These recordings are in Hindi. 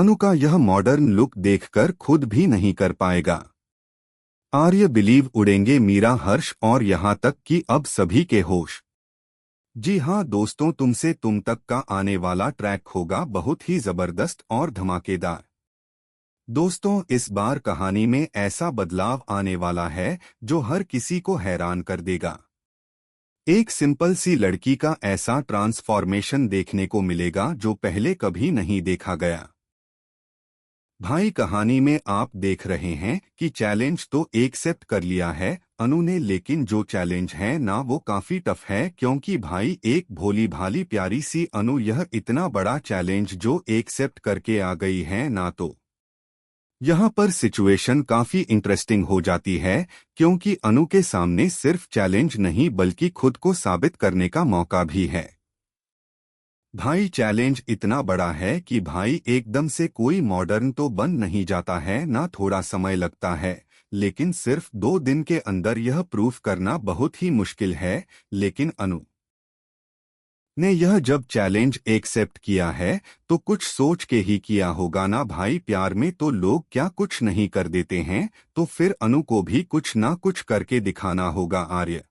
अनु का यह मॉडर्न लुक देखकर खुद भी नहीं कर पाएगा। आर्य बिलीव उड़ेंगे मीरा, हर्ष और यहाँ तक कि अब सभी के होश। जी हाँ दोस्तों, तुमसे तुम तक का आने वाला ट्रैक होगा बहुत ही जबरदस्त और धमाकेदार। दोस्तों, इस बार कहानी में ऐसा बदलाव आने वाला है जो हर किसी को हैरान कर देगा। एक सिंपल सी लड़की का ऐसा ट्रांसफॉर्मेशन देखने को मिलेगा जो पहले कभी नहीं देखा गया। भाई, कहानी में आप देख रहे हैं कि चैलेंज तो एक्सेप्ट कर लिया है अनु ने, लेकिन जो चैलेंज है ना वो काफी टफ है, क्योंकि भाई एक भोली भाली प्यारी सी अनु यह इतना बड़ा चैलेंज जो एक्सेप्ट करके आ गई है ना, तो यहाँ पर सिचुएशन काफी इंटरेस्टिंग हो जाती है, क्योंकि अनु के सामने सिर्फ चैलेंज नहीं बल्कि खुद को साबित करने का मौका भी है। भाई, चैलेंज इतना बड़ा है कि भाई एकदम से कोई मॉडर्न तो बन नहीं जाता है ना, थोड़ा समय लगता है, लेकिन सिर्फ 2 दिन के अंदर यह प्रूफ करना बहुत ही मुश्किल है। लेकिन अनु ने यह जब चैलेंज एक्सेप्ट किया है तो कुछ सोच के ही किया होगा ना भाई। प्यार में तो लोग क्या कुछ नहीं कर देते हैं, तो फिर अनु को भी कुछ ना कुछ करके दिखाना होगा आर्य।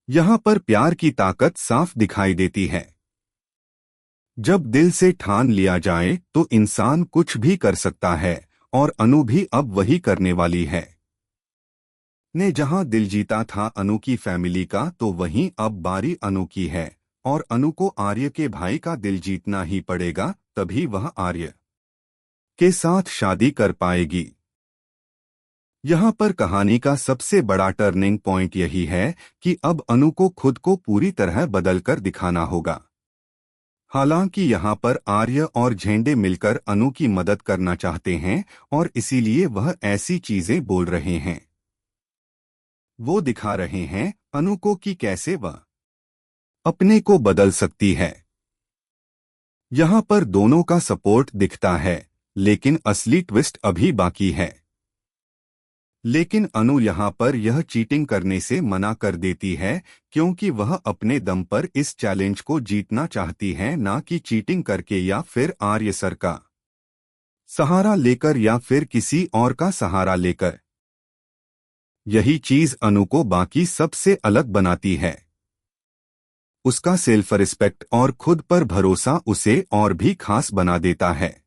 यहाँ पर प्यार की ताकत साफ दिखाई देती है। जब दिल से ठान लिया जाए तो इंसान कुछ भी कर सकता है, और अनु भी अब वही करने वाली है। ने जहां दिल जीता था अनु की फैमिली का, तो वहीं अब बारी अनु की है, और अनु को आर्य के भाई का दिल जीतना ही पड़ेगा, तभी वह आर्य के साथ शादी कर पाएगी। यहाँ पर कहानी का सबसे बड़ा टर्निंग पॉइंट यही है कि अब अनु को खुद को पूरी तरह बदलकर दिखाना होगा। हालांकि यहाँ पर आर्य और झेंडे मिलकर अनु की मदद करना चाहते हैं, और इसीलिए वह ऐसी चीजें बोल रहे हैं, वो दिखा रहे हैं अनु को कि कैसे वह अपने को बदल सकती है। यहाँ पर दोनों का सपोर्ट दिखता है, लेकिन असली ट्विस्ट अभी बाकी है। लेकिन अनु यहाँ पर यह चीटिंग करने से मना कर देती है, क्योंकि वह अपने दम पर इस चैलेंज को जीतना चाहती है, ना कि चीटिंग करके या फिर आर्य सर का सहारा लेकर या फिर किसी और का सहारा लेकर। यही चीज अनु को बाकी सबसे अलग बनाती है। उसका सेल्फ रिस्पेक्ट और खुद पर भरोसा उसे और भी खास बना देता है।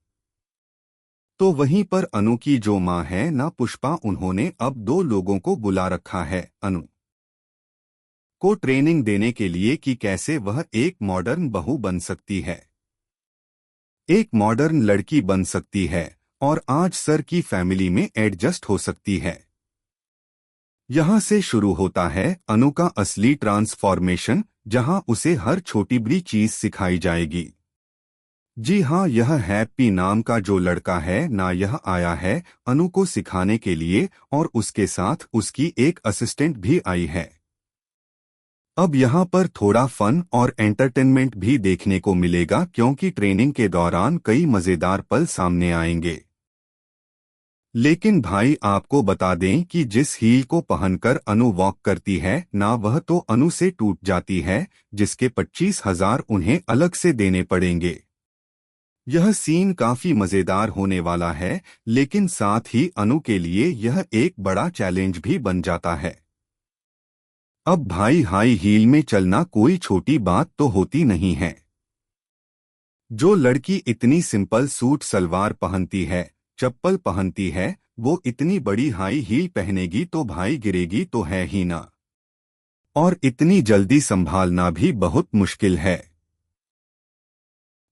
तो वहीं पर अनु की जो माँ है ना पुष्पा, उन्होंने अब 2 लोगों को बुला रखा है अनु को ट्रेनिंग देने के लिए कि कैसे वह एक मॉडर्न बहू बन सकती है, एक मॉडर्न लड़की बन सकती है, और आज सर की फैमिली में एडजस्ट हो सकती है। यहाँ से शुरू होता है अनु का असली ट्रांसफॉर्मेशन, जहाँ उसे हर छोटी बड़ी चीज सिखाई जाएगी। जी हाँ, यह हैप्पी नाम का जो लड़का है ना, यह आया है अनु को सिखाने के लिए, और उसके साथ उसकी एक असिस्टेंट भी आई है। अब यहाँ पर थोड़ा फन और एंटरटेनमेंट भी देखने को मिलेगा, क्योंकि ट्रेनिंग के दौरान कई मजेदार पल सामने आएंगे। लेकिन भाई, आपको बता दें कि जिस हील को पहनकर अनु वॉक करती है ना, वह तो अनु से टूट जाती है, जिसके 25,000 उन्हें अलग से देने पड़ेंगे। यह सीन काफी मजेदार होने वाला है, लेकिन साथ ही अनु के लिए यह एक बड़ा चैलेंज भी बन जाता है। अब भाई, हाई हील में चलना कोई छोटी बात तो होती नहीं है। जो लड़की इतनी सिंपल सूट सलवार पहनती है, चप्पल पहनती है, वो इतनी बड़ी हाई हील पहनेगी तो भाई गिरेगी तो है ही ना, और इतनी जल्दी संभालना भी बहुत मुश्किल है।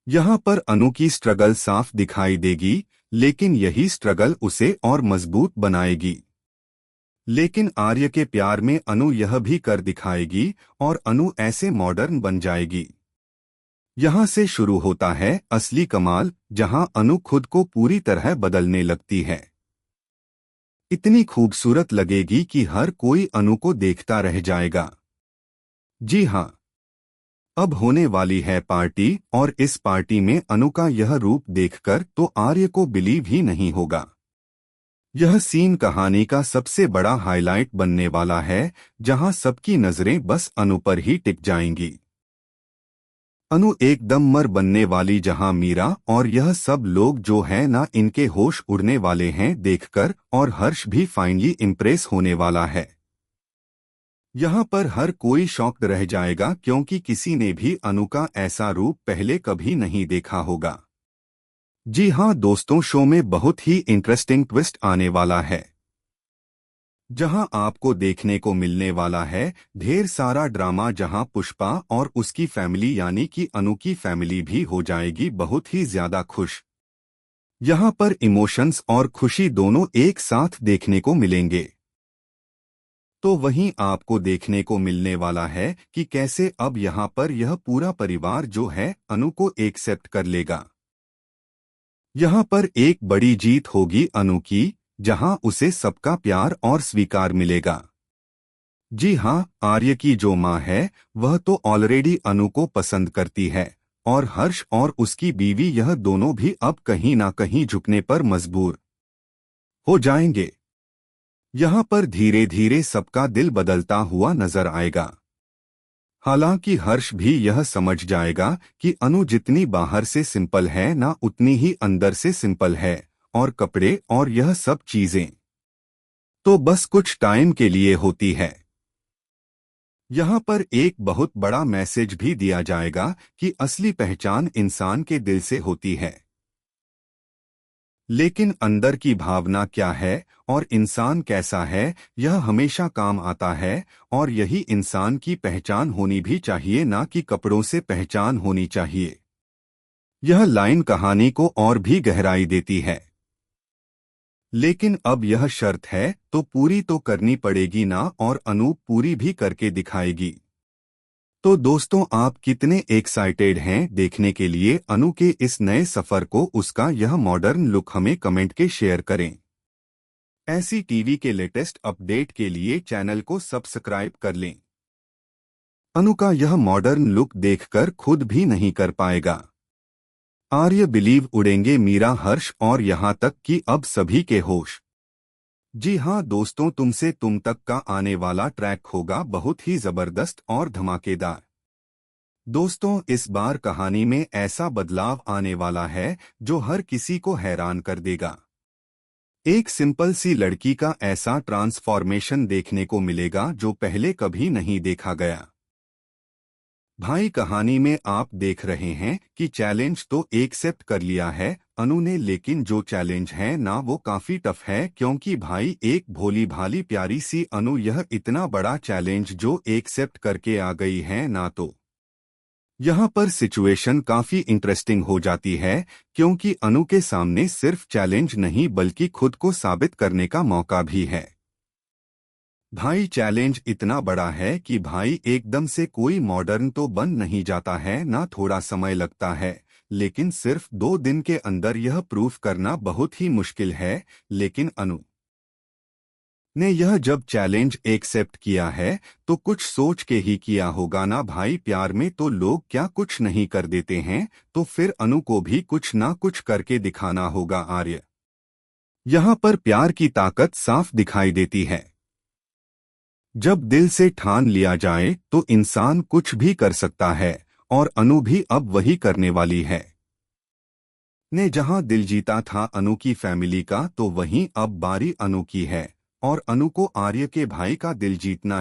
यहाँ पर अनु की स्ट्रगल साफ दिखाई देगी, लेकिन यही स्ट्रगल उसे और मजबूत बनाएगी। लेकिन आर्य के प्यार में अनु यह भी कर दिखाएगी, और अनु ऐसे मॉडर्न बन जाएगी। यहाँ से शुरू होता है असली कमाल, जहाँ अनु खुद को पूरी तरह बदलने लगती है। इतनी खूबसूरत लगेगी कि हर कोई अनु को देखता रह जाएगा। जी हाँ, अब होने वाली है पार्टी, और इस पार्टी में अनु का यह रूप देखकर तो आर्य को बिलीव ही नहीं होगा। यह सीन कहानी का सबसे बड़ा हाइलाइट बनने वाला है, जहां सबकी नजरें बस अनु पर ही टिक जाएंगी। अनु एकदम मर बनने वाली, जहां मीरा और यह सब लोग जो है ना इनके होश उड़ने वाले हैं देखकर, और हर्ष भी फाइनली इम्प्रेस होने वाला है। यहाँ पर हर कोई शॉक्ड रह जाएगा क्योंकि किसी ने भी अनु का ऐसा रूप पहले कभी नहीं देखा होगा। जी हाँ दोस्तों, शो में बहुत ही इंटरेस्टिंग ट्विस्ट आने वाला है, जहां आपको देखने को मिलने वाला है ढेर सारा ड्रामा, जहां पुष्पा और उसकी फैमिली यानी कि अनु की फैमिली भी हो जाएगी बहुत ही ज्यादा खुश। यहां पर इमोशंस और खुशी दोनों एक साथ देखने को मिलेंगे। तो वहीं आपको देखने को मिलने वाला है कि कैसे अब यहां पर यह पूरा परिवार जो है अनु को एक्सेप्ट कर लेगा। यहां पर एक बड़ी जीत होगी अनु की, जहां उसे सबका प्यार और स्वीकार मिलेगा। जी हाँ, आर्य की जो माँ है वह तो ऑलरेडी अनु को पसंद करती है, और हर्ष और उसकी बीवी यह दोनों भी अब कहीं ना कहीं झुकने पर मजबूर हो जाएंगे। यहाँ पर धीरे धीरे सबका दिल बदलता हुआ नजर आएगा। हालांकि हर्ष भी यह समझ जाएगा कि अनु जितनी बाहर से सिंपल है ना उतनी ही अंदर से सिंपल है, और कपड़े और यह सब चीजें तो बस कुछ टाइम के लिए होती है। यहाँ पर एक बहुत बड़ा मैसेज भी दिया जाएगा कि असली पहचान इंसान के दिल से होती है, लेकिन अंदर की भावना क्या है और इंसान कैसा है यह हमेशा काम आता है, और यही इंसान की पहचान होनी भी चाहिए, ना कि कपड़ों से पहचान होनी चाहिए। यह लाइन कहानी को और भी गहराई देती है। लेकिन अब यह शर्त है तो पूरी तो करनी पड़ेगी ना, और अनूप पूरी भी करके दिखाएगी। तो दोस्तों, आप कितने एक्साइटेड हैं देखने के लिए अनु के इस नए सफर को? उसका यह मॉडर्न लुक हमें कमेंट के शेयर करें। ऐसी टीवी के लेटेस्ट अपडेट के लिए चैनल को सब्सक्राइब कर लें। अनु का यह मॉडर्न लुक देखकर खुद भी नहीं कर पाएगा। आर्य बिलीव उड़ेंगे मीरा, हर्ष और यहाँ तक कि अब सभी के होश। जी हाँ दोस्तों, तुमसे तुम तक का आने वाला ट्रैक होगा बहुत ही जबरदस्त और धमाकेदार। दोस्तों, इस बार कहानी में ऐसा बदलाव आने वाला है जो हर किसी को हैरान कर देगा। एक सिंपल सी लड़की का ऐसा ट्रांसफॉर्मेशन देखने को मिलेगा जो पहले कभी नहीं देखा गया। भाई, कहानी में आप देख रहे हैं कि चैलेंज तो एक्सेप्ट कर लिया है अनु ने, लेकिन जो चैलेंज है ना वो काफी टफ है, क्योंकि भाई एक भोली भाली प्यारी सी अनु यह इतना बड़ा चैलेंज जो एक्सेप्ट करके आ गई है ना, तो यहाँ पर सिचुएशन काफी इंटरेस्टिंग हो जाती है, क्योंकि अनु के सामने सिर्फ चैलेंज नहीं बल्कि खुद को साबित करने का मौका भी है। भाई, चैलेंज इतना बड़ा है कि भाई एकदम से कोई मॉडर्न तो बन नहीं जाता है ना, थोड़ा समय लगता है, लेकिन सिर्फ 2 दिन के अंदर यह प्रूफ करना बहुत ही मुश्किल है। लेकिन अनु ने यह जब चैलेंज एक्सेप्ट किया है तो कुछ सोच के ही किया होगा ना भाई। प्यार में तो लोग क्या कुछ नहीं कर देते हैं, तो फिर अनु को भी कुछ ना कुछ करके दिखाना होगा आर्य। यहाँ पर प्यार की ताकत साफ दिखाई देती है। जब दिल से ठान लिया जाए तो इंसान कुछ भी कर सकता है, और अनु भी अब वही करने वाली है। ने जहां दिल जीता था अनु की फैमिली का, तो वहीं अब बारी अनु की है, और अनु को आर्य के भाई का दिल जीतना ही